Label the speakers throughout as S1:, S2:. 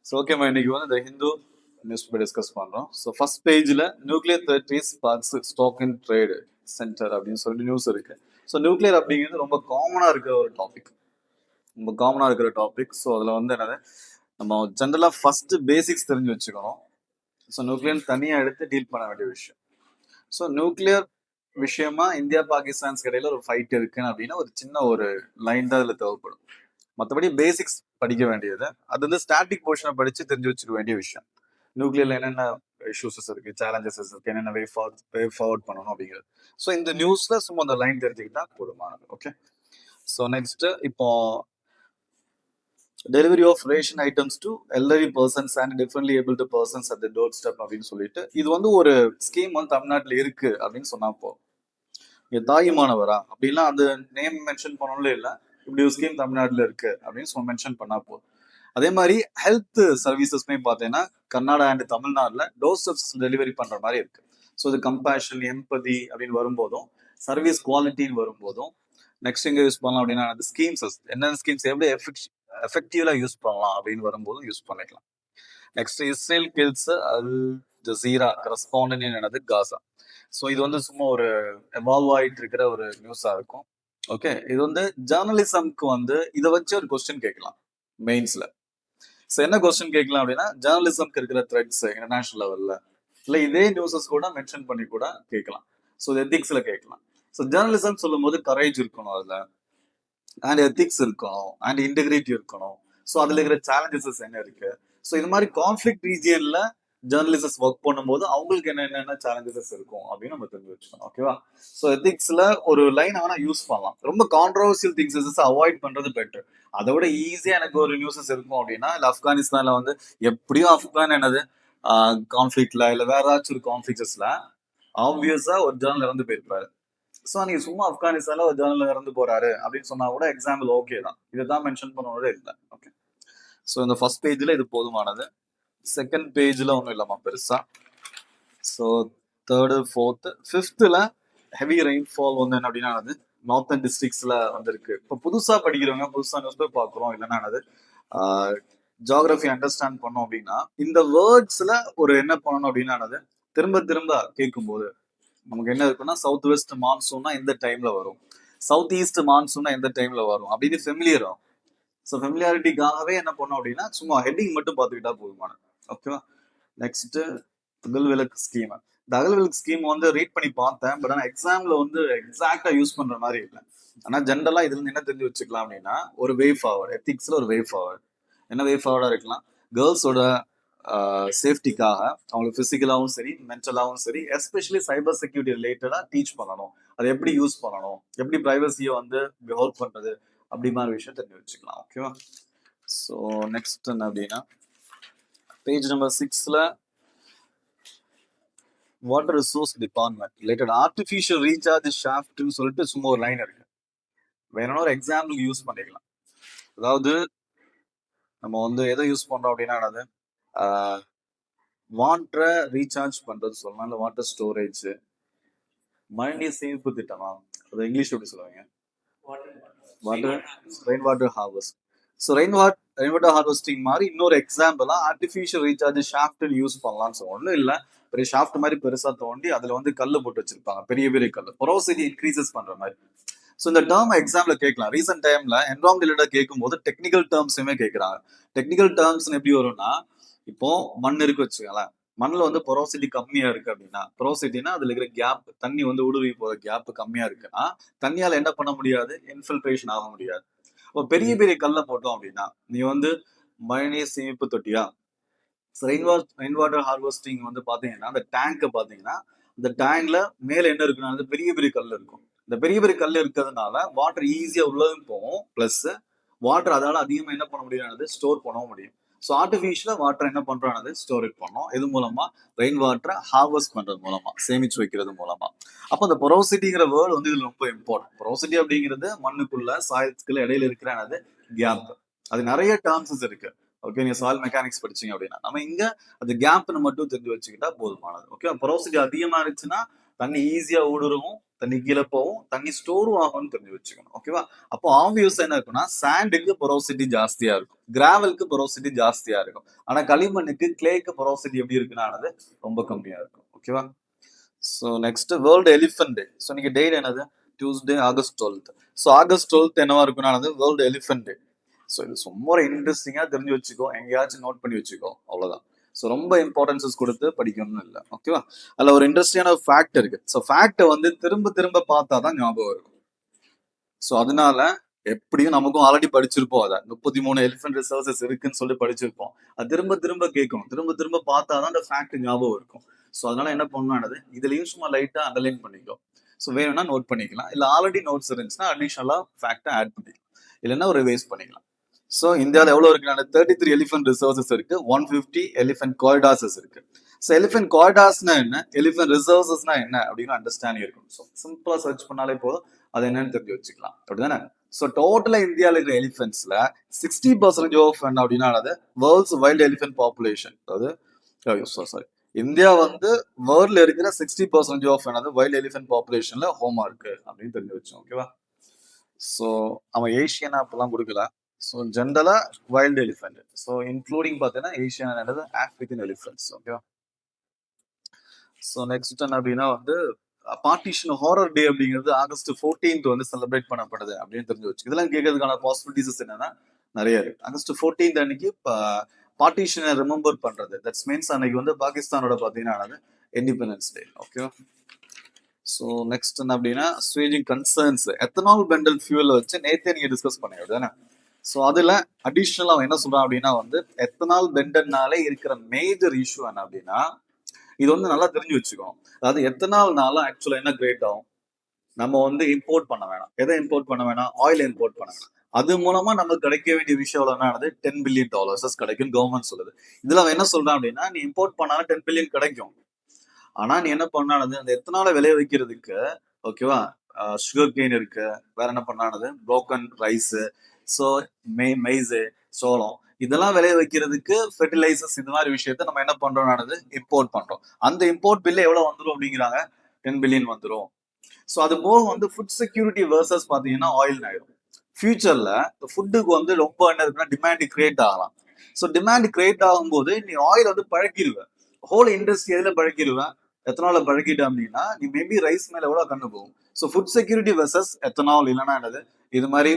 S1: So ஓகேம்மா, இன்னைக்கு வந்து இந்த ஹிந்து நியூஸ் பேப்பர் டிஸ்கஸ் பண்ணுறோம். ஸோ ஃபர்ஸ்ட் பேஜில் nuclear thirties parts stock and trade centre அப்படின்னு சொல்லிட்டு நியூஸ் இருக்கு. ஸோ நியூக்ளியர் அப்படிங்கிறது ரொம்ப காமனாக இருக்கிற ஒரு டாபிக், ரொம்ப காமனாக இருக்கிற டாபிக். ஸோ அதில் வந்து என்னது, நம்ம ஜென்ரலாக ஃபர்ஸ்ட் பேசிக்ஸ் தெரிஞ்சு வச்சுக்கணும். ஸோ நியூக்ளியர் தனியாக எடுத்து டீல் பண்ண வேண்டிய விஷயம். ஸோ நியூக்ளியர் விஷயமா இந்தியா பாகிஸ்தான்ஸ்க்கு இடையில ஒரு ஃபைட் இருக்குன்னு அப்படின்னா ஒரு சின்ன ஒரு லைன் தான் அதில் தேவைப்படும். மற்றபடி பேசிக்ஸ் படிக்க வேண்டியது, அது வந்து ஸ்டாட்டிக் போர்ஷனை படிச்சு தெரிஞ்சு வச்சுக்க வேண்டிய விஷயம். நியூக்ளியர்ல என்னென்ன இஷ்யூஸஸ் இருக்கு, சேலஞ்சஸ் இருக்கு, என்னென்ன வே ஃபார்வர்ட் பண்ணணும் அப்படிங்கிறது. ஸோ இந்த நியூஸ்ல சும்மா அந்த லைன் தெரிஞ்சுக்கிட்டா போதுமானது. ஓகே. ஸோ நெக்ஸ்ட், இப்போ delivery of ration items to elderly persons and differently able persons at the doorstep அப்படின்னு சொல்லிட்டு இது வந்து ஒரு ஸ்கீம் வந்து தமிழ்நாட்டில் இருக்கு அப்படின்னு சொன்னா போதும். தாயுமானவரா அப்படின்னா அந்த நேம் மென்ஷன் பண்ணணும்ல, இல்லை இப்படி ஒரு ஸ்கீம் தமிழ்நாட்டில் இருக்கு அப்படின்னு மென்ஷன் பண்ணா போதும். அதே மாதிரி ஹெல்த் சர்வீசஸ்மே பார்த்தீங்கன்னா கர்நாடகா அண்ட் தமிழ்நாட்டில் டோசஸ் டெலிவரி பண்ற மாதிரி இருக்கு. ஸோ இது கம்பேஷன், எம்பதி அப்படின்னு வரும்போதும், சர்வீஸ் குவாலிட்டின்னு வரும்போதும், நெக்ஸ்ட் எங்க யூஸ் பண்ணலாம் அப்படின்னா அந்த ஸ்கீம்ஸ், என்னென்ன ஸ்கீம்ஸ் எப்படி எஃபெக்டிவ்லா யூஸ் பண்ணலாம் அப்படின்னு வரும்போதும் யூஸ் பண்ணிக்கலாம். Next, Israel kills Al Jazeera correspondent என்னது காசா. ஸோ இது வந்து சும்மா ஒரு எவால்வ் ஆயிட்டு இருக்கிற ஒரு நியூஸா இருக்கும். ஓகே, இது வந்து ஜேர்னலிசம்க்கு வந்து இதை வச்சு ஒரு கொஸ்டின் கேட்கலாம் மெயின்ஸ்ல. ஸோ என்ன கொஸ்டின் கேட்கலாம் அப்படின்னா, ஜேர்னலிசம்க்கு இருக்கிற த்ரெட்ஸ் இன்டர்நேஷனல் லெவல்ல இல்லை இதே நியூஸஸ் கூட மென்ஷன் பண்ணி கூட கேட்கலாம். ஸோ எத்திக்ஸ்ல கேட்கலாம். ஸோ ஜேர்னலிசம் சொல்லும் போது கரேஜ் இருக்கணும் அதுல, அண்ட் எத்திக்ஸ் இருக்கணும், அண்ட் இன்டெகிரிட்டி இருக்கணும். ஸோ அதுல இருக்கிற சேலஞ்சஸ் என்ன இருக்கு. ஸோ இது மாதிரி கான்ஃபிளிக்ட் ரீஜியன்ல ஜேர்னலிஸ்ட் ஒர்க் பண்ணும்போது அவங்களுக்கு என்னென்ன சேலஞ்சஸ் இருக்கும் அப்படின்னு நம்ம தெரிஞ்சு வச்சுக்கணும். ஓகேவா. ஸோ எத்திக்ஸ்ல ஒரு லைன் வேணா யூஸ் பண்ணலாம். ரொம்ப கான்ட்ரவர்சியல் திங்ஸ் அவாய்ட் பண்றது பெட்டர். அதை விட ஈஸியா எனக்கு ஒரு நியூஸஸ் இருக்கும் அப்படின்னா, இல்லை ஆப்கானிஸ்தான்ல வந்து எப்படியும் ஆப்கான் என்னது கான்ஃபிளிக்ட்ல இல்லை வேற ஏதாச்சும் ஒரு கான்ஃபிளிக்ஸஸ்ல ஆப்வியஸா ஒரு ஜேர்னல் இறந்து போயிருப்பாரு. ஸோ நீங்க சும்மா ஆப்கானிஸ்தான்ல ஒரு ஜேர்னல் இறந்து போறாரு அப்படின்னு சொன்னா கூட எக்ஸாம்பிள் ஓகே தான், இதை தான் மென்ஷன் பண்ணோட இல்லை. ஓகே. ஸோ இந்த ஃபர்ஸ்ட் பேஜ்ல இது போதுமானது. செகண்ட் பேஜ்ல ஒன்றும் இல்லாமா பெருசா. ஸோ தேர்டு, ஃபோர்த்து, ஃபிஃப்த்ல ஹெவி ரெயின்ஃபால் வந்து என்ன அப்படின்னா நார்த்தன் டிஸ்ட்ரிக்ட்ஸ்ல வந்திருக்கு. இப்போ புதுசா படிக்கிறவங்க, புதுசா நியூஸ் பேப்பர் பார்க்குறோம், இல்லைன்னா ஜியாகிரபி அண்டர்ஸ்டாண்ட் பண்ணோம் அப்படின்னா இந்த வேர்ட்ஸ்ல ஒரு என்ன பண்ணணும் அப்படின்னா திரும்ப திரும்ப கேட்கும்போது நமக்கு என்ன இருக்குன்னா, சவுத் வெஸ்ட் மான்சூன்னா எந்த டைம்ல வரும், சவுத் ஈஸ்ட் மான்சூன்னா எந்த டைம்ல வரும் அப்படின்னு ஃபெமிலியர் ஆகும். ஸோ ஃபெமிலியாரிட்டிக்காகவே என்ன பண்ணோம் அப்படின்னா சும்மா ஹெட்டிங் மட்டும் பார்த்துக்கிட்டா போதுமான. ஓகேவா. நெக்ஸ்ட், அகல் விளக்கு ஸ்கீம். இந்த அகல் விளக்கு ஸ்கீம் வந்து ரீட் பண்ணி பார்த்தேன், பட் ஆனால் எக்ஸாம்ல வந்து எக்ஸாக்டா யூஸ் பண்ற மாதிரி இல்லை. ஆனா ஜென்ரலா இதுல இருந்து என்ன தெரிஞ்சு வச்சுக்கலாம் அப்படின்னா, ஒரு வே ஃபார்வர்ட் எத்திக்ஸ்ல ஒரு வே ஃபார்வர்ட் என்ன வே ஃபார்வர்டா இருக்கலாம், கேர்ள்ஸோட சேஃப்டிக்காக அவங்களுக்கு பிசிக்கலாவும் சரி மென்டலாவும் சரி, எஸ்பெஷலி சைபர் செக்யூரிட்டி ரிலேட்டடா டீச் பண்ணணும். அதை எப்படி யூஸ் பண்ணணும், எப்படி பிரைவசியை வந்து பிஹேவ் பண்றது, அப்படி மாதிரி விஷயம் தெரிஞ்சு வச்சுக்கலாம். ஓகேவா. ஸோ நெக்ஸ்ட் என்ன அப்படின்னா, பேஜ் நம்பர் 6ல water resource department related artificial recharge ஷாஃப்ட்னு சொல்லிட்டு சும்மா ஒரு லைன் இருக்கு. வேணும்னா ஒரு எக்ஸாம்பிளுக்கு யூஸ் பண்ணிக்கலாம். அதாவது நம்ம வந்து எதை யூஸ் பண்றோம் அப்படின்னா, வாட்டரை ரீசார்ஜ் பண்றது சொல்லலாம், இல்லை வாட்டர் ஸ்டோரேஜ், மழைநீர் சேமிப்பு திட்டமா, அது இங்கிலீஷ் எப்படி சொல்லுவாங்க, water rain water harvest. So rain water harvesting மாதிரி இன்னொரு எக்ஸாம்பிளா ஆர்டிஃபிஷியல் ரீசார்ஜ் ஷாஃப்ட் யூஸ் பண்ணலாம்னு சொல்லணும். இல்லை பெரிய ஷாஃப்ட் மாதிரி பெருசா தோண்டி அதுல வந்து கல்லு போட்டு வச்சிருப்பாங்க, பெரிய பெரிய கல், பொரோசிட்டி இன்க்ரீசஸ் பண்ற மாதிரி. ஸோ இந்த டேர்ம் எக்ஸாம்ல கேட்கலாம். ரீசெண்ட் டைம்ல என்வரான்மெண்ட் ரிலேட்டட் கேட்கும் போது டெக்னிக்கல் டேர்ம்ஸுமே கேட்கறாங்க. டெக்னிக்கல் டேர்ம்ஸ் எப்படி வரும்னா, இப்போ மண் இருக்கு வச்சுக்கலாம், மண்ணில் வந்து பொரோசிட்டி கம்மியா இருக்கு அப்படின்னா, பொரோசிட்டினா அதுல இருக்கிற கேப், தண்ணி வந்து ஊடுருவி போற கேப் கம்மியா இருக்குன்னா தண்ணியால என்ன பண்ண முடியாது, இன்ஃபில்ட்ரேஷன் ஆக முடியாது. இப்போ பெரிய பெரிய கல்லை போட்டோம் அப்படின்னா, நீ வந்து மழைநீர் சேமிப்பு தொட்டியா, ரெயின் வாட்டர் ஹார்வெஸ்டிங் வந்து பாத்தீங்கன்னா அந்த டேங்கை பாத்தீங்கன்னா, அந்த டேங்க்ல மேல என்ன இருக்குன்னா அந்த பெரிய பெரிய கல் இருக்கும். இந்த பெரிய பெரிய கல் இருக்கிறதுனால வாட்டர் ஈஸியா உள்ளதும் போகும், பிளஸ் வாட்டர் அதால அதிகமா என்ன பண்ண முடியாது, ஸ்டோர் பண்ணவும் முடியும். ஸோ ஆர்டிஃபிஷியலா வாட்டர் என்ன பண்றானது, ஸ்டோரேஜ் பண்ணோம். இது மூலமா ரெயின் வாட்டரை ஹார்வெஸ்ட் பண்றது மூலமா, சேமிச்சு வைக்கிறது மூலமா. அப்போ அந்த பொரோசிட்டிங்கிற வேர்டு வந்து இதுல ரொம்ப இம்பார்ட்டன்ட். பொரோசிட்டி அப்படிங்கிறது மண்ணுக்குள்ள சாயத்துக்குள்ள இடையில இருக்கிற கேப். அது நிறைய டேர்ம்ஸ் இருக்கு. ஓகே, நீங்க சாயில் மெக்கானிக்ஸ் படிச்சீங்க அப்படின்னா நம்ம இங்க அந்த கேப்னு மட்டும் தெரிஞ்சு வச்சுக்கிட்டா போதுமானது. ஓகே, பொரோசிட்டி அதிகமா இருந்துச்சுன்னா தண்ணி ஈஸியா ஊடுருவும், தண்ணி கீழே போகும், தண்ணி ஸ்டோரும் ஆகும்னு தெரிஞ்சு வச்சுக்கணும். ஓகேவா? அப்போ ஆப்வியஸா என்ன இருக்குன்னா, சாண்டுக்கு பொரோசிட்டி ஜாஸ்தியா இருக்கும், கிராவலுக்கு பொரோசிட்டி ஜாஸ்தியா இருக்கும். ஆனா களிமண்ணுக்கு, கிளேக்கு பொரோசிட்டி எப்படி இருக்குன்னா ரொம்ப கம்மியா இருக்கும். ஓகேவா? So next world elephant day. So இன்னைக்கு டேட் என்னது? Tuesday August 12th. So August 12th என்னவா இருக்குன்னா வேர்ல்டு எலிஃபென்ட் டே. ஸோ இது ரொம்ப இன்ட்ரெஸ்டிங்கா தெரிஞ்சு வச்சுக்கோ, எங்கேயாச்சும் நோட் பண்ணி வச்சுக்கோ, அவ்வளவுதான். ஸோ ரொம்ப இம்பார்ட்டன்சஸ் கொடுத்து படிக்கணும்னு இல்லை. ஓகேவா? அதில் ஒரு இன்ட்ரெஸ்டிங்கான ஃபேக்ட் இருக்கு. ஸோ ஃபேக்டை வந்து திரும்ப திரும்ப பார்த்தா தான் ஞாபகம் இருக்கும். ஸோ அதனால எப்படியும் நமக்கும் ஆல்ரெடி படிச்சிருப்போம், அதை 33 எலிஃபென்ட் ரிசர்வஸ் இருக்குன்னு சொல்லி படிச்சிருப்போம். அது திரும்ப திரும்ப கேட்கணும், திரும்ப திரும்ப பார்த்தா தான் அந்த ஃபேக்ட் ஞாபகம் இருக்கும். ஸோ அதனால என்ன பண்ணானது, இதுலயும் சும்மா லைட்டா அண்டர்லைன் பண்ணிக்கோ. ஸோ வேணும்னா நோட் பண்ணிக்கலாம், இல்லை ஆல்ரெடி நோட்ஸ் இருந்துச்சுன்னா அடிஷனலா ஃபேக்டை ஆட் பண்ணிக்கலாம், இல்லைன்னா ஒரு ரிவைஸ் பண்ணிக்கலாம். ஸோ இந்தியாவில் எவ்வளோ இருக்கு? 33 எலிஃபென்ட் ரிசர்வஸ் இருக்கு, 150 எலிஃபென்ட் காரிடார்ஸ் இருக்கு. ஸோ எலிஃபென்ட் காரிடார்ஸ்னா என்ன, எலிஃபென்ட் ரிசர்வஸ்னா என்ன அப்படின்னு அண்டர்ஸ்டாண்டிங் இருக்கும். ஸோ சிம்பிளா சர்ச் பண்ணாலே போதும், அது என்னன்னு தெரிஞ்சு வச்சுக்கலாம். அப்படிதானே? ஸோ டோட்டலா இந்தியாவில் இருக்கிற எலிஃபென்ட்ஸ்ல 60% ஆஃப் என்ன அப்படின்னா வேர்ல்ட்ஸ் வைல்டு எலிஃபென்ட் பாப்புலேஷன். அதாவது சாரி, இந்தியா வந்து வேர்ல்ட்ல இருக்கிற 60% ஆஃப் என்னது வைல்டு எலிஃபென்ட் பாப்புலேஷன்ல ஹோமா இருக்கு அப்படின்னு தெரிஞ்சு வச்சோம். ஓகேவா? ஸோ அவன் ஏஷியனா அப்பெல்லாம் கொடுக்கல. ஸோ ஜென்ரலா வைல்டு எலிஃபென்ட். ஸோ இன்க்ளூடிங் பார்த்தீங்கன்னா ஏஷியன் என்னது ஆப்பிரிக்கன் எலிஃபென்ட்ஸ். ஓகேவா? ஸோ நெக்ஸ்ட் என்ன அப்படின்னா வந்து பார்ட்டிஷன் ஹாரர் டே அப்படிங்கிறது ஆகஸ்ட் 14th வந்து செலிப்ரேட் பண்ணப்படுது அப்படின்னு தெரிஞ்சு வச்சு. இதெல்லாம் கேட்கறதுக்கான பாசிபிலிட்டிஸ் என்னன்னா நிறைய இருக்கு. ஆகஸ்ட் 14th அன்னைக்கு பார்ட்டிஷனை ரிமெம்பர் பண்றது, தட்ஸ் மீன்ஸ் அன்னைக்கு வந்து பாகிஸ்தானோட பார்த்தீங்கன்னா இண்டிபெண்டன்ஸ் டே. ஓகேவா? ஸோ நெக்ஸ்ட் என்ன அப்படின்னா ஸ்வேஜிங் கன்சர்ன்ஸ், எத்தனால் பெண்டல் ஃபியூவல் வச்சு நேத்தே நீங்க டிஸ்கஸ் பண்ணீங்க தானே? ஸோ அதுல அடிஷ்னலா அவன் என்ன சொல்றான் அப்படின்னா வந்து எத்தனால் பெண்டல்னாலே இருக்கிற மேஜர் இஷ்யூ என்ன அப்படின்னா, இது வந்து நல்லா தெரிஞ்சு வச்சுக்கணும். அதாவது எத்தனால்னால ஆக்சுவலா என்ன கிரியேட் ஆகும், நம்ம வந்து இம்போர்ட் பண்ண வேணாம். எதை இம்போர்ட் பண்ண வேணாம்? ஆயில் இம்போர்ட் பண்ண வேணாம். அது மூலமா நமக்கு கிடைக்க வேண்டிய விஷயம் என்னது? $10 billion கிடைக்கும் கவர்மெண்ட் சொல்லுது. இதுல அவன் என்ன சொல்றான் அப்படின்னா, நீ இம்போர்ட் பண்ணாலும் 10 billion கிடைக்கும். ஆனா நீ என்ன பண்ணானது, அந்த எத்தனால விளைய வைக்கிறதுக்கு, ஓகேவா, சுகர் கேன் இருக்கு, வேற என்ன பண்ணானது, புரோக்கன் ரைஸ், ஸோ மெய்ஸ், சோளம், இதெல்லாம் விளைய வைக்கிறதுக்கு ஃபெர்டிலைசர்ஸ், இந்த மாதிரி விஷயத்த நம்ம என்ன பண்றோம்னானது இம்போர்ட் பண்றோம். அந்த இம்போர்ட் பில்ல எவ்வளவு வந்துடும் அப்படிங்கிறாங்க? 10 billion வந்துடும். ஸோ அது போக வந்து ஃபுட் செக்யூரிட்டி வர்சஸ் பாத்தீங்கன்னா ஆயில் ஆயிடும். ஃபியூச்சர்ல ஃபுட்டுக்கு வந்து ரொம்ப என்ன இருக்குன்னா டிமாண்ட் கிரியேட் ஆகலாம். ஸோ டிமாண்ட் கிரியேட் ஆகும்போது நீ ஆயில் வந்து பழக்கிடுவேன், ஹோல் இண்டஸ்ட்ரி எதுல பழக்கிடுவேன்? எத்தனால பழக்கிட்டேன் அப்படின்னா நீ மேபி ரைஸ் மேல எவ்வளவு கண்ணு போகும். So food security versus ethanol, இல்லைன்னா என்னது இது மாதிரி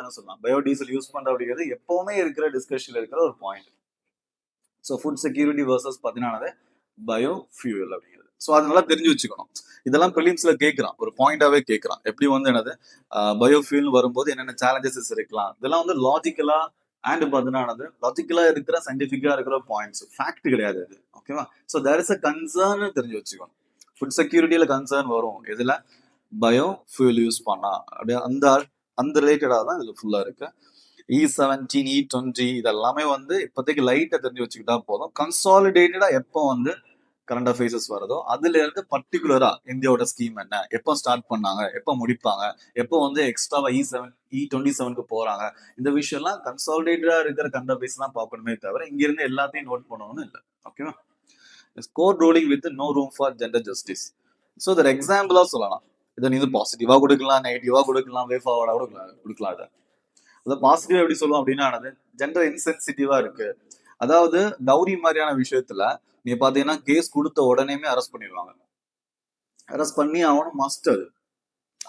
S1: என்ன சொல்லலாம், பயோ டீசல் யூஸ் பண்ற அப்படிங்கிறது எப்பவுமே இருக்கிற டிஸ்கஷன்ல இருக்கிற ஒரு point. So food security versus பார்த்தீங்கன்னா பயோ ஃபியூவல் அப்படிங்கிறது. ஸோ அதனால தெரிஞ்சு வச்சுக்கணும். இதெல்லாம் பிலிம்ஸ்ல கேட்கறான், ஒரு பாயிண்டாவே கேட்கறான். எப்படி வந்து என்னது பயோஃபியூல் வரும்போது என்னென்ன சேலஞ்சஸ் இருக்கலாம், இதெல்லாம் வந்து லாஜிக்கலா அண்ட் பார்த்தீங்கன்னா லாஜிக்கலா இருக்கிற சயின்டிபிக்கா இருக்கிற பாயிண்ட்ஸ், ஃபேக்ட் கிடையாது அது. ஓகேவா? So there is a concern தெரிஞ்சு வச்சுக்கணும். ஃபுட் செக்யூரிட்டியில கன்சர்ன் வரும் எதுல? பயோ ஃபியூல் யூஸ் பண்ணா. அப்படியே அந்த அந்த ரிலேட்டடா தான் இதுல ஃபுல்லா இருக்கு. E17, E20 இதெல்லாமே வந்து இப்போதைக்கு லைட்டை தெரிஞ்சு வச்சுக்கிட்டா போதும். கன்சாலிடேட்டடா எப்போ வந்து கரண்ட் அஃபேர்ஸ் வருதோ அதுல இருந்து பர்டிகுலரா இந்தியாவோட ஸ்கீம் என்ன, எப்போ ஸ்டார்ட் பண்ணாங்க, எப்போ முடிப்பாங்க, எப்போ வந்து எக்ஸ்ட்ராவா E27க்கு போறாங்க, இந்த விஷயம்லாம் கன்சாலிடேட்டடா இருக்கிற கரண்ட் அஃபேர்ஸ் தான் பார்க்கணுமே தவிர இங்க இருந்து எல்லாத்தையும் நோட் பண்ணணும்னு இல்லை. ஓகேவா? Court ruling with no room for gender justice. So either எக்ஸாம்பிளா சொல்லலாம். இதை நீ பாசிட்டிவா கொடுக்கலாம், நெகட்டிவா கொடுக்கலாம், வே ஃபார்வர்டா கொடுக்கலாம். இதை பாசிட்டிவா எப்படி சொல்லுவோம் அப்படின்னா ஜெண்டர் இன்சென்சிட்டிவா இருக்கு. அதாவது டவுரி மாதிரியான விஷயத்துல நீ பாத்தீங்கன்னா கேஸ் கொடுத்த உடனேமே அரெஸ்ட் பண்ணிடுவாங்க. அரெஸ்ட் பண்ணி அவனும் மஸ்ட்,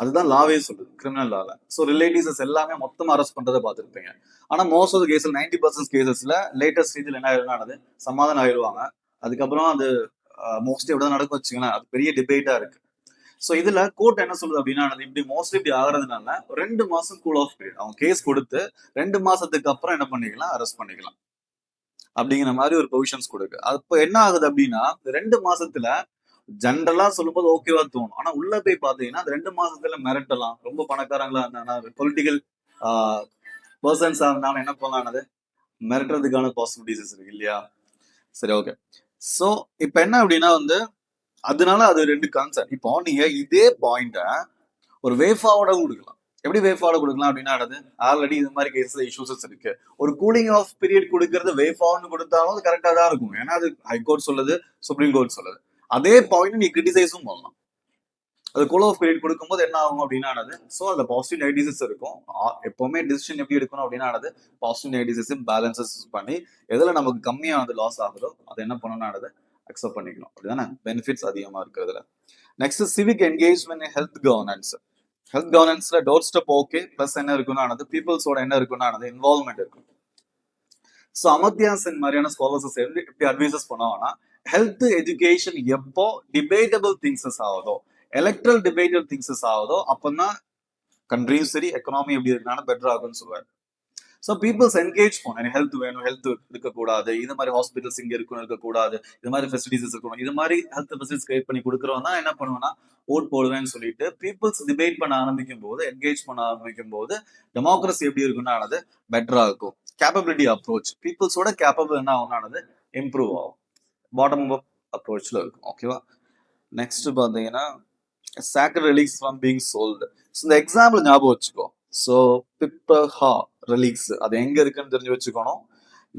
S1: அதுதான் லாவே சொல்லுது, கிரிமினல் லால. ஸோ ரிலேட்டிவ்ஸ் எல்லாமே மொத்தமா அரெஸ்ட் பண்றதை பார்த்துருப்பீங்க. ஆனா மோஸ்ட் ஆஃப் கேஸ்ல 90% கேசஸ்ல லேட்டஸ்ட் ஸ்டேஜில் என்ன ஆயிருந்தானது சமாதானம் ஆயிடுவாங்க. அதுக்கப்புறம் அது மோஸ்ட்லி எப்படிதான் நடக்கும் வச்சுக்கலாம், அது பெரிய டிபேட்டா இருக்கு. ஸோ இதுல கோர்ட் என்ன சொல்லுது அப்படின்னா இப்படி மோஸ்ட்லி இப்படி ஆகுறதுனால 2 மாசம் கூல் ஆஃப் பீரியட், அவங்க கேஸ் கொடுத்து 2 மாசத்துக்கு அப்புறம் என்ன பண்ணிக்கலாம், அரெஸ்ட் பண்ணிக்கலாம் அப்படிங்கிற மாதிரி ஒரு பொசிஷன்ஸ் கொடுக்கு. அப்போ என்ன ஆகுது அப்படின்னா 2 மாசத்துல ஜென்ரலா சொல்லும்போது ஓகேவா தோணும். ஆனா உள்ள போய் பாத்தீங்கன்னா அந்த 2 மாசத்துல மிரட்டலாம், ரொம்ப பணக்காரங்களா இருந்தாங்கன்னா பொலிட்டிக்கல் பர்சன்ஸா இருந்தாலும் என்ன பண்ணலானது மிரட்டுறதுக்கான பாசிபிலிட்டிஸ் இருக்கு இல்லையா? சரி, ஓகே. சோ இப்ப என்ன அப்படின்னா வந்து அதனால அது 2 கான்செப்ட். இப்போ நீங்க இதே பாயிண்ட ஒரு வே ஃபார்வர்டா கொடுக்கலாம். எப்படி வே ஃபார்வர்டா கொடுக்கலாம் அப்படின்னா ஆல்ரெடி இது மாதிரி கேஸ்ல இஷ்யூஸ் இருக்கு, ஒரு கூலிங் ஆஃப் பீரியட் கொடுக்கறது வே ஃபார்வர்ட் கொடுத்தாலும் அது கரெக்டா தான் இருக்கும். ஏன்னா அது ஹைகோர்ட் சொல்லுது, சுப்ரீம் கோர்ட் சொல்லுது. அதே பாயிண்ட் நீ கிரிட்டிசைஸும் பண்ணலாம். அது கோல் ஆஃப் பீரியட் கொடுக்கும்போது என்ன ஆகும் அப்படின்னா ஸோ அதுல பாசிட்டிவ் நெகட்டிவ்ஸ் இருக்கும். எப்பவுமே டிசிஷன் எப்படி எடுக்கணும் அப்படின்னா பாசிட்டிவ் நெகட்டிவ்ஸையும் பேலன்சஸ் பண்ணி எதுல நமக்கு கம்மியானது லாஸ் ஆகுதோ அதை என்ன பண்ணணும்னா அக்செப்ட் பண்ணிக்கணும். அப்படிதானே பெனிஃபிட்ஸ் அதிகமா இருக்கிறதுல. Next civic engagement health governance. Health கவர்னன்ஸ்ல டோர் ஸ்டெப் ஓகே, பிளஸ் என்ன இருக்குன்னா பீப்புள்ஸோட என்ன இருக்குன்னா இன்வால்வ்மெண்ட் இருக்கும். ஸோ அமர்த்தியா சென் மாதிரியான ஸ்காலர்ஸ் எப்படி அட்வைசஸ் பண்ணுவாங்கன்னா, ஹெல்த் எஜுகேஷன் எப்போ டிபேட்டபிள் திங்ஸஸ் ஆகுதோ, எலக்ட்ரல் டிபேட்டபிள் திங்ஸஸ் ஆகுதோ அப்பதான் கண்ட்ரியும் சரி எக்கனாமி எப்படி இருக்குன்னா பெட்டர் ஆகும்னு சொல்லுவாரு. ஸோ பீப்புள்ஸ் என்கேஜ் பண்ணும். எனக்கு ஹெல்த் வேணும், ஹெல்த் இருக்கக்கூடாது, இது மாதிரி ஹாஸ்பிட்டல்ஸ் இங்க இருக்கணும் இருக்கக்கூடாது, இது மாதிரி ஃபெசிலிட்டிஸ் இருக்கணும், இது மாதிரி ஹெல்த் ஃபெசிலிட்டிஸ் கிரியேட் பண்ணி கொடுக்குறோம் தான் என்ன பண்ணுவேன்னா ஓட் போடுவேன்னு சொல்லிட்டு பீப்புள்ஸ் டிபேட் பண்ண ஆரம்பிக்கும் போது, என்கேஜ் பண்ண ஆரம்பிக்கும் போது டெமோக்ரஸி எப்படி இருக்குன்னா பெட்டரா இருக்கும். கேப்பபிலிட்டி அப்ரோச், பீப்புள்ஸோட கேப்பபிள் என்ன ஆகும்னா இம்ப்ரூவ் ஆகும். பாட்டம் அப் அப்ரோச்ல இருக்கும். ஓகேவா? நெக்ஸ்ட் பாத்தீங்கன்னா sacred relics from being sold. So இந்த எக்ஸாம்பிள் ஞாபகம் வச்சுக்கோ. ஸோ பிப்ரஹா ரிலீக்ஸ் அது எங்க இருக்குன்னு தெரிஞ்சு வச்சுக்கணும்.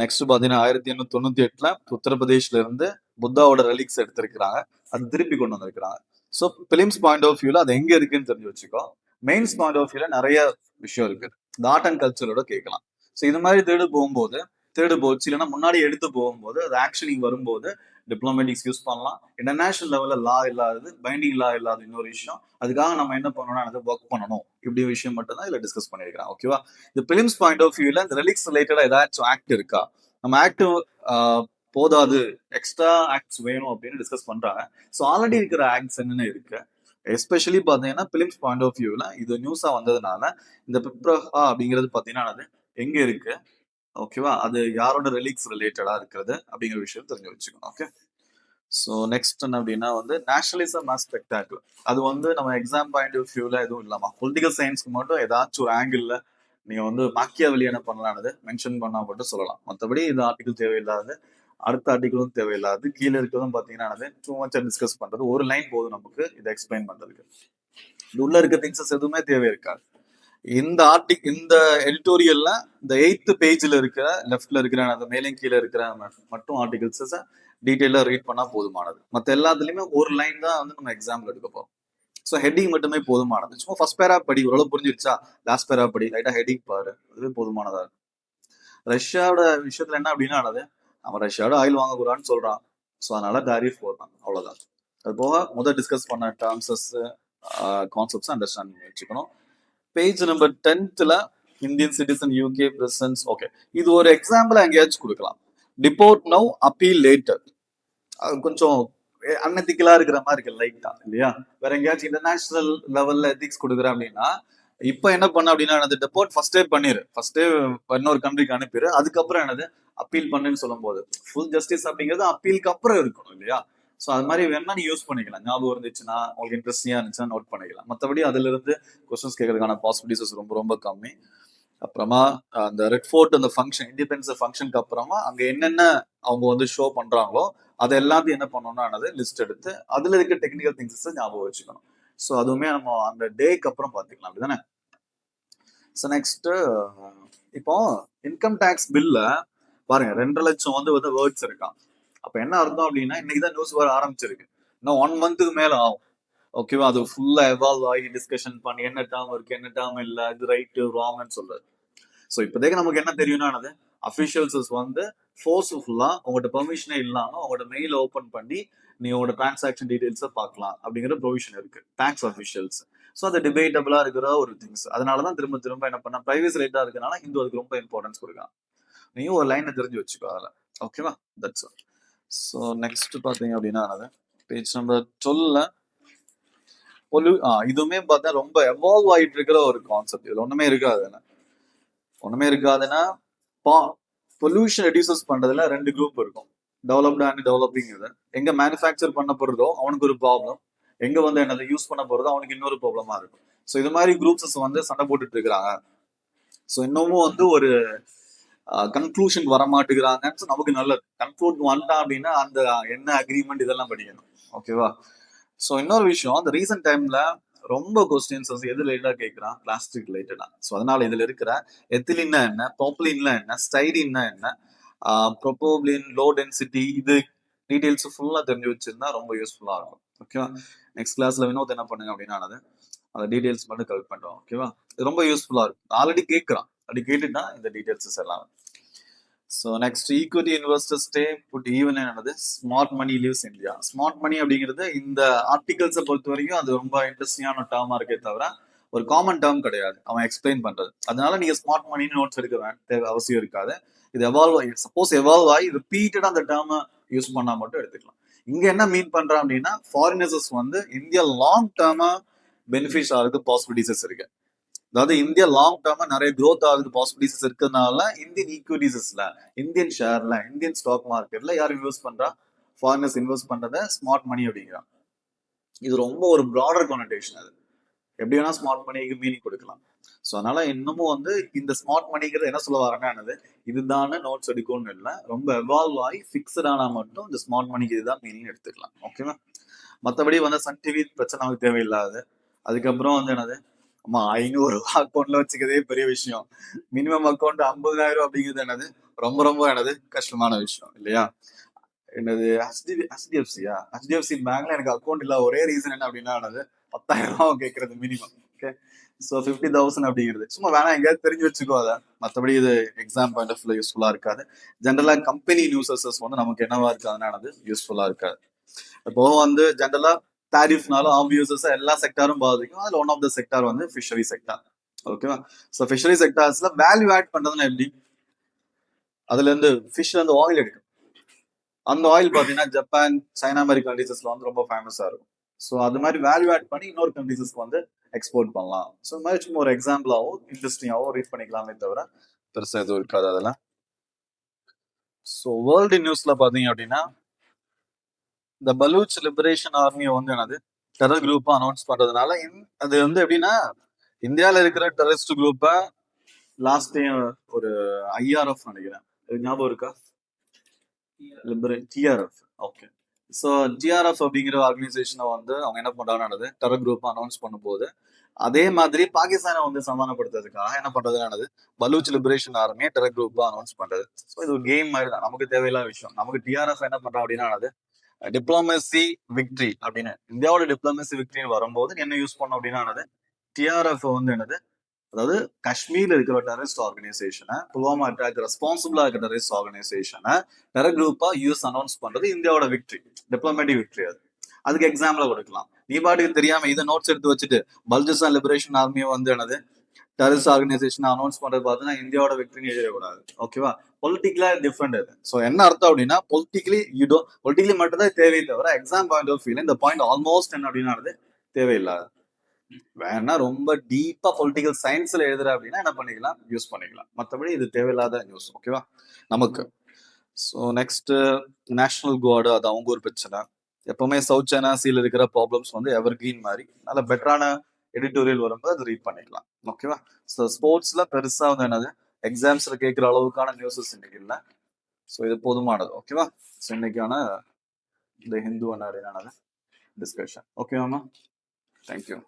S1: நெக்ஸ்ட் பாத்தீங்கன்னா 1898 உத்தரப்பிரதேஷ்ல இருந்து புத்தாவோட ரிலீக்ஸ் எடுத்திருக்கிறாங்க, அது திருப்பி கொண்டு வந்திருக்கிறாங்க. ஸோ பிலிம்ஸ் பாயிண்ட் ஆஃப் வியூல அது எங்க இருக்குன்னு தெரிஞ்சு வச்சுக்கோ. மெயின்ஸ் பாயிண்ட் ஆஃப் வியூல நிறைய விஷயம் இருக்கு, இந்த ஆர்ட் அண்ட் கல்ச்சரோட கேட்கலாம். ஸோ இது மாதிரி தேடு போச்சு இல்லைன்னா முன்னாடி எடுத்து போகும்போது அது ஆக்ஷனிங் வரும்போது டிப்ளமேட்டிக்ஸ் யூஸ் பண்ணலாம். இன்டர்நேஷனல் லெவல்ல லா இல்லாதது, பைண்டிங் லா இல்லாத இன்னொரு விஷயம். அதுக்காக நம்ம என்ன பண்ணணும்னா அதை ஒர்க் பண்ணணும். இப்படி விஷயம் மட்டும் தான் இதுல டிஸ்கஸ் பண்ணிருக்கிறேன். ஓகேவா? இந்த பிலிம்ஸ் பாயிண்ட் ஆஃப் வியூல இந்த ரிலீக்ஸ் ரிலேட்டடா ஏதாச்சும் ஆக்ட் இருக்கா, நம்ம ஆக்ட் போதாது, எக்ஸ்ட்ரா ஆக்ட்ஸ் வேணும் அப்படின்னு டிஸ்கஸ் பண்றாங்க. ஸோ ஆல்ரெடி இருக்கிற ஆக்ட்ஸ் என்னென்ன இருக்கு, எஸ்பெஷலி பாத்தீங்கன்னா பிலிம்ஸ் பாயிண்ட் ஆஃப் வியூல இது நியூஸா வந்ததுனால இந்த பிப்ரஹா அப்படிங்கிறது பாத்தீங்கன்னா அது எங்க இருக்கு, ஓகேவா, அது யாரோட ரிலீக்ஸ் ரிலேட்டடா இருக்கிறது அப்படிங்கிற விஷயம் தெரிஞ்சு வச்சுக்கணும். ஓகே. ஸோ நெக்ஸ்ட் என்ன அப்படின்னா நேஷனலிசம் ஆஸ் ஸ்பெக்டாக்குலர். அது நம்ம எக்ஸாம் பாயிண்ட் ஆஃப் வியூல எதுவும் இல்லாம பொலிட்டிக்கல் சயின்ஸ்க்கு மட்டும் ஏதாச்சும் ஒரு ஆங்கிள் நீங்க மாக்கியாவெளி என்ன பண்ணலானது மென்ஷன் பண்ணா மட்டும் சொல்லலாம். மற்றபடி இந்த ஆர்டிகல் தேவையில்லாது, அடுத்த ஆர்டிகளும் தேவையில்லாது, கீழே இருக்கிறதும் பாத்தீங்கன்னா டூ மச் டிஸ்கஸ் பண்றது. ஒரு லைன் போதும் நமக்கு இதை எக்ஸ்பிளைன் பண்றதுக்கு. இது உள்ள இருக்க திங்ஸஸ் எதுவுமே தேவை இருக்காது. இந்த எடிட்டோரியல்ல இந்த 8th பேஜ்ல இருக்கிற லெஃப்ட்ல இருக்கிற அந்த மேலே கீழே இருக்கிற மட்டும் ஆர்டிகல்ஸ் டீட்டெயிலா ரீட் பண்ணா போதுமானது. மற்ற எல்லாத்துலயுமே ஒரு லைன் தான் நம்ம எக்ஸாம்ல எடுக்க போறோம். ஸோ ஹெட்டிங் மட்டுமே போதுமானது. சும்மா ஃபர்ஸ்ட் பேரா படி, ஓரளவு புரிஞ்சிருச்சா, லாஸ்ட் பேரா படி, லைட்டா ஹெட்டிங் பாரு, அதுவே போதுமானதா இருக்கும். ரஷ்யாவோட விஷயத்துல என்ன அப்படின்னா அவன் ரஷ்யாவோட ஆயில் வாங்கக்கூடாதுன்னு சொல்றான். ஸோ அதனால டாரிஃப் போடுறான், அவ்வளவுதான். அது போக முதல் டிஸ்கஸ் பண்ண டேர்ம்ஸஸ் கான்செப்ட்ஸ் அண்டர்ஸ்டாண்ட் பண்ணி வச்சுக்கணும். Page number 10th Indian citizen UK presence. Okay, இது ஒரு எக்ஸாம்பிள் எங்கேயாச்சும் கொடுக்கலாம். Deport now appeal later. அது கொஞ்சம் அன்எத்திக்கலா இருக்கிற மாதிரி இருக்கு லைட்டா, இல்லையா? வேற எங்கேயாச்சும் இன்டர்நேஷனல் லெவல்ல எத்திக்ஸ் கொடுக்குறேன் அப்படின்னா இப்ப என்ன பண்ண அப்படின்னா டெபோர்ட் ஃபர்ஸ்டே பண்ணிரு, ஃபர்ஸ்டே இன்னொரு கண்ட்ரிக்கு அனுப்பிடு, அதுக்கப்புறம் அப்பீல் பண்ணுன்னு சொல்லும் போது ஃபுல் ஜஸ்டிஸ் அப்படிங்கிறது அப்பீலுக்கு அப்புறம் இருக்கணும், இல்லையா? ஸோ அது மாதிரி வேணா நீ யூஸ் பண்ணிக்கலாம். ஞாபகம் இருந்துச்சுன்னா, உங்களுக்கு இன்ட்ரெஸ்டிங்கா இருந்துச்சுன்னா நோட் பண்ணிக்கலாம். மற்றபடி அதுல இருந்து கொஸ்டின்ஸ் கேட்கறதுக்கான பாசிபிலிட்டிஸ் ரொம்ப ரொம்ப கம்மி. அப்புறமா அந்த ரெட் ஃபோர்ட் அந்த ஃபங்க்ஷன், இண்டிபெண்டன்ஸ் ஃபங்க்ஷனுக்கு அப்புறமா அங்க என்னென்ன அவங்க ஷோ பண்றாங்களோ அதை எல்லாத்தையும் என்ன பண்ணணும்னா லிஸ்ட் எடுத்து அதுல இருக்க டெக்னிக்கல் திங்ஸ் ஞாபகம் வச்சுக்கணும். ஸோ அதுவுமே நம்ம அந்த டேக்கு அப்புறம் பார்த்துக்கலாம், அப்படிதானே? ஸோ நெக்ஸ்ட் இப்போ இன்கம் டேக்ஸ் பில்ல பாருங்க 2.5 லட்சம் வேர்ட்ஸ் இருக்கான். அப்ப என்ன அர்த்தம் அப்படின்னா இன்னைக்குதான் நியூஸ் வர ஆரம்பிச்சிருக்கு, இன்னும் 1 மந்த்துக்கு மேல ஆகும். ஓகேவா? அது ஃபுல்லா எவால்வ் ஆகி டிஸ்கஷன் பண்ணி என்ன டேர்ம் இருக்கு என்ன டேர்ம் இல்ல, இது ரைட்டு ராங்னு சொல்றது. ஸோ இப்போதைக்கு நமக்கு என்ன தெரியும்னா அஃபிஷியல்ஸ் ஃபோர்ஸ்ஃபுல்லா உங்கள்கிட்ட பெர்மிஷனே இல்லாம உங்களோட மெயில் ஓபன் பண்ணி நீ உங்களோட டிரான்சாக்ஷன் டீடைல்ஸை பார்க்கலாம் அப்படிங்கிற ப்ரொவிஷன் இருக்கு டாக்ஸ் அஃபிஷியல்ஸ். ஸோ அது டிபேட்டபிளா இருக்கிற ஒரு திங்ஸ். அதனாலதான் திரும்ப திரும்ப என்ன பண்ண பிரைவசி ரேட்டா இருக்கனால இந்த அதுக்கு ரொம்ப இம்பார்ட்டன்ஸ் கொடுக்கலாம். நீயும் ஒரு லைனை தெரிஞ்சு வச்சுக்கோ அதில். ஓகேவா? That's all. ஸோ நெக்ஸ்ட் பாத்தீங்க அப்படின்னா பேஜ் நம்பர் 12 இதுவுமே பார்த்தா ரொம்ப எவால்வ் ஆயிட்டு இருக்கிற ஒரு கான்செப்ட். இதுல ஒண்ணுமே இருக்காதுன்னா பொல்யூஷன் ரெடியூசஸ் பண்றதுல 2 குரூப் இருக்கும், டெவலப்டு அண்ட் டெவலப்பிங். இது எங்க மேனுஃபேக்சர் பண்ண போறதோ அவனுக்கு ஒரு ப்ராப்ளம், எங்க என்னது யூஸ் பண்ண போறதோ அவனுக்கு இன்னொரு ப்ராப்ளமா இருக்கும். ஸோ இது மாதிரி குரூப்ஸஸ் சண்டை போட்டுட்டு இருக்கிறாங்க. ஸோ இன்னமும் ஒரு கன்க்ளூஷன் வர மாட்டேங்கிறாங்க. நமக்கு நல்லது, கன்க்ளூட் வந்துட்டான் அப்படின்னா அந்த என்ன அக்ரிமெண்ட் இதெல்லாம் படிக்கணும். ஓகேவா? ஸோ இன்னொரு விஷயம், அந்த ரீசெண்ட் டைம்ல ரொம்ப கொஸ்டின்ஸ் எது ரிலேட்டடா கேட்கிறான், பிளாஸ்டிக் ரிலேட்டடா. ஸோ அதனால இதுல இருக்கிற எத்திலின்னா என்ன, ப்ரோப்ளின்னா என்ன, ஸ்டைரின்னா என்ன, ப்ரோபோப்ளின், லோ டென்சிட்டி, இது டீடைல்ஸ் ஃபுல்லா தெரிஞ்சு வச்சிருந்தா ரொம்ப யூஸ்ஃபுல்லா இருக்கும். ஓகேவா? நெக்ஸ்ட் கிளாஸ்ல வினோத் என்ன பண்ணுங்க அப்படின்னா அந்த டீடைல்ஸ் மட்டும் கலெக்ட் பண்றோம். ஓகேவா? இது ரொம்ப யூஸ்ஃபுல்லா இருக்கும். ஆல்ரெடி கேட்கறான், அப்படி கேட்டுட்டா இந்த டீடைல்ஸ் எல்லாம். So next equity investors stay put even என்னது smart money leaves India. Smart money அப்படிங்கிறது இந்த ஆர்டிகல்ஸை பொறுத்த வரைக்கும் அது ரொம்ப இன்ட்ரெஸ்டிங்கான டேர்மா இருக்கே தவிர ஒரு காமன் டேர்ம் கிடையாது அவன் எக்ஸ்பிளைன் பண்றது. அதனால நீங்க ஸ்மார்ட் மணி நோட்ஸ் எடுக்க தேவை அவசியம் இருக்காது. இது எவால்வ் ஆகி சப்போஸ் எவால்வ் ஆகி ரிப்பீட்டடா அந்த டேர்மை யூஸ் பண்ணா மட்டும் எடுத்துக்கலாம். இங்க என்ன மீன் பண்றான் அப்படின்னா ஃபாரினர்ஸ் வந்து இந்தியா லாங் டேர்மா பெனிஃபிட்ஸ் ஆகுது பாசிபிலிட்டிஸ் இருக்கு. அதாவது இந்தியா லாங் டேர்மா நிறைய க்ரோத் ஆகுது பாசிபிலிட்டிஸ் இருக்கிறதுனால இந்தியன் ஈக்விட்டிஸ்ல, இந்தியன் ஷேர்ல, இந்தியன் ஸ்டாக் மார்க்கெட்ல யார் இன்வெஸ்ட் பண்றா? ஃபாரினர்ஸ் இன்வெஸ்ட் பண்றத ஸ்மார்ட் மணி அப்படிங்கிறான். இது ரொம்ப ஒரு ப்ராடர் கானடேஷன். அது எப்படி வேணா ஸ்மார்ட் மணிக்கு மீனிங் கொடுக்கலாம். ஸோ அதனால இன்னமும் வந்து இந்த ஸ்மார்ட் மணிங்கிறது என்ன சொல்ல வரேன்னா இதுதானே நோட்ஸ் எடுக்கணும்னு இல்லை, ரொம்ப எவால்வ் ஆகி ஃபிக்ஸ்டானா மட்டும் இந்த ஸ்மார்ட் மணிக்கு இதுதான் மீனிங் எடுத்துக்கலாம். ஓகேவா? மற்றபடி வந்து சன் டிவி பிரச்சனை நமக்கு தேவையில்லாது. அதுக்கப்புறம் வந்து ஆமா 500 அக்கௌண்ட்ல வச்சுக்கிறதே பெரிய விஷயம். மினிமம் அக்கௌண்ட் 50,000 அப்படிங்கிறது ரொம்ப ரொம்ப கஷ்டமான விஷயம் இல்லையா? HDFC பேங்க்ல எனக்கு அக்கௌண்ட் இல்ல. ஒரே ரீசன் என்ன அப்படின்னா 10,000 கேட்கறது மினிமம். ஓகே, ஸோ 50,000 அப்படிங்கிறது சும்மா வேணா எங்கேயாவது தெரிஞ்சு வச்சுக்கோ. அதை மற்றபடி இது எக்ஸாம் பாயிண்ட் ஆஃப் யூஸ்ஃபுல்லா இருக்காது. ஜென்ரலா கம்பெனி நியூஸஸ் வந்து நமக்கு என்னவா இருக்காதுன்னா யூஸ்ஃபுல்லா இருக்காது. இப்போ வந்து ஜென்ரலா டாரிஃப்னாலும் ஆப்வியஸா எல்லா செக்டாரும் பாதிக்கும். அதுல ஒன் ஆஃப் த செக்டார் வந்து ஃபிஷரி செக்டார். ஓகேவா? ஸோ ஃபிஷரி செக்டார்ஸ்ல வேல்யூ ஆட் பண்றதுன்னா எப்படி? அதுல இருந்து ஃபிஷ்ல இருந்து ஆயில் எடுக்கும். அந்த ஆயில் பாத்தீங்கன்னா ஜப்பான், சைனா மாதிரி கண்ட்ரீஸ்ல வந்து ரொம்ப ஃபேமஸா இருக்கும். ஸோ அது மாதிரி வேல்யூ ஆட் பண்ணி இன்னொரு கண்ட்ரீஸ்க்கு வந்து எக்ஸ்போர்ட் பண்ணலாம். ஸோ இந்த மாதிரி சும்மா ஒரு எக்ஸாம்பிளாவோ இன்ட்ரெஸ்டிங்காவோ ரீட் பண்ணிக்கலாமே தவிர பெருசா எதுவும் இருக்காது அதெல்லாம். ஸோ வேர்ல்டு நியூஸ்ல பாத்தீங்க அப்படின்னா இந்த பலூச் லிபரேஷன் ஆர்மியை வந்து டெரர் குரூப்பா அனௌன்ஸ் பண்றதுனால அது வந்து எப்படின்னா இந்தியாவில் இருக்கிற டெரரிஸ்ட் குரூப்பை லாஸ்ட் டைம் ஒரு IRF நினைக்கிறேன், ஞாபகம் இருக்கா? TRF. ஓகே, ஸோ TRF அப்படிங்கிற ஆர்கனைசேஷனை வந்து அவங்க என்ன பண்றாங்கன்னு டெரர் குரூப் அனௌன்ஸ் பண்ணும்போது அதே மாதிரி பாகிஸ்தானை வந்து சமாதானப்படுத்துறதுக்காக என்ன பண்றதுன்னு பலூச் லிபரேஷன் ஆர்மியை டெரர் குரூப்பா அனௌன்ஸ் பண்றது. ஸோ இது ஒரு கேம் மாதிரி தான், நமக்கு தேவையில்லாத விஷயம். நமக்கு TRF என்ன பண்றோம் அப்படின்னா டிப்ளமசி விக்டரி அப்படின்னு இந்தியாவோட டிப்ளமசி விக்டரின்னு வரும்போது என்ன யூஸ் பண்ணோம் அப்படின்னா TRF வந்து அதாவது காஷ்மீர்ல இருக்கிற டெரரிஸ்ட் ஆர்கனைசேஷனை, புல்வாமா அட்டாக் ரெஸ்பான்சிபிளா இருக்கிற டெரரிஸ்ட் ஆர்கனைசேஷனை டெரர் குரூப்பா யூஎஸ் அனௌன்ஸ் பண்றது இந்தியாவோட விக்டரி, டிப்ளமேட்டிக் விக்டரி. அதுக்கு எக்ஸாம்பிளா கொடுக்கலாம். நீ பாட்டுக்கு தெரியாம இதை நோட்ஸ் எடுத்து வச்சுட்டு பல்ஜிஸ்தான் லிபரேஷன் ஆர்மியை வந்து டெரரிஸ்ட் ஆர்கனைசேஷன் அனௌன்ஸ் பண்றது பார்த்தீங்கன்னா இந்தியாவோட விக்டரின்னு எழுதக்கூடாது. ஓகேவா? பொலிட்டிக்கலா டிஃப்ரெண்ட் அது. ஸோ என்ன அர்த்தம் அப்படின்னா பொலிட்டிக்கலி மட்டும் தான் தேவையை தவிர எக்ஸாம் பாயிண்ட் ஆஃப் வியூல இந்த பாயிண்ட் ஆல்மோஸ்ட் என்ன அப்படின்னா தேவையில்லாது. வேணா ரொம்ப டீப்பா பொலிட்டிக்கல் சயின்ஸ்ல எழுதுற அப்படின்னா என்ன பண்ணிக்கலாம், யூஸ் பண்ணிக்கலாம். மற்றபடி இது தேவையில்லாத நியூஸ். ஓகேவா நமக்கு? ஸோ நெக்ஸ்ட் நேஷனல் கார்டு, அது அவங்க ஒரு பிரச்சனை. எப்பவுமே சவுத் சைனா சீல இருக்கிற ப்ராப்ளம்ஸ் வந்து எவர் கிரீன் மாதிரி நல்ல பெட்டரான எடிட்டோரியல் வரும்போது அது ரீட் பண்ணிக்கலாம். ஓகேவா? ஸோ ஸ்போர்ட்ஸ்ல பெருசா வந்து எக்ஸாம்ஸ்ல கேட்குற அளவுக்கான நியூஸஸ் இன்னைக்கு இல்லை. ஸோ இது போதுமானது. ஓகேவா? ஸோ இன்னைக்கான இந்த ஹிந்து அண்ட் டிஸ்கஷன். ஓகேவாமா? தேங்க்யூ.